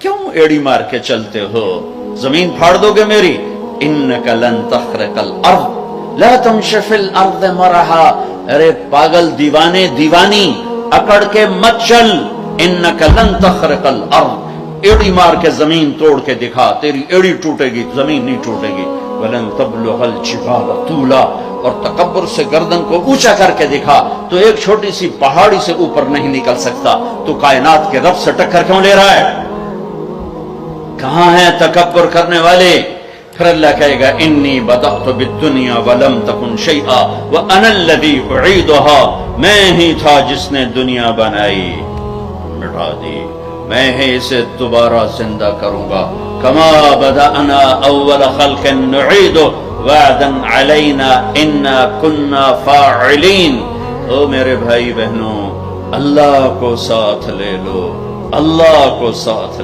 کیوں ایڑی مار کے چلتے ہو؟ زمین پھاڑ دو گے میری؟ انک لن تخرق الارض لا تمشی فی الارض مرحا، ارے پاگل دیوانے دیوانی اکڑ کے مت چل، انک لن تخرق الارض، ایڑی مار کے زمین توڑ کے دکھا، تیری ایڑی ٹوٹے گی زمین نہیں ٹوٹے گی، ولن تبلغ الجبال طولا، اور تکبر سے گردن کو اونچا کر کے دکھا، تو ایک چھوٹی سی پہاڑی سے اوپر نہیں نکل سکتا، تو کائنات کے رب سے ٹکر کیوں لے رہا ہے؟ کہاں ہیں تکبر کرنے والے؟ پھر اللہ کہے گا انی بدأت بالدنیا ولم تکن شیئا وانا الذی اعیدها، میں ہی تھا جس نے دنیا بنائی مٹا دی، میں ہی اسے دوبارہ زندہ کروں گا، کما بدأنا اول خلق نعید وعدا علینا انا کنا فاعلین۔ او میرے بھائی بہنوں، اللہ کو ساتھ لے لو، اللہ کو ساتھ لے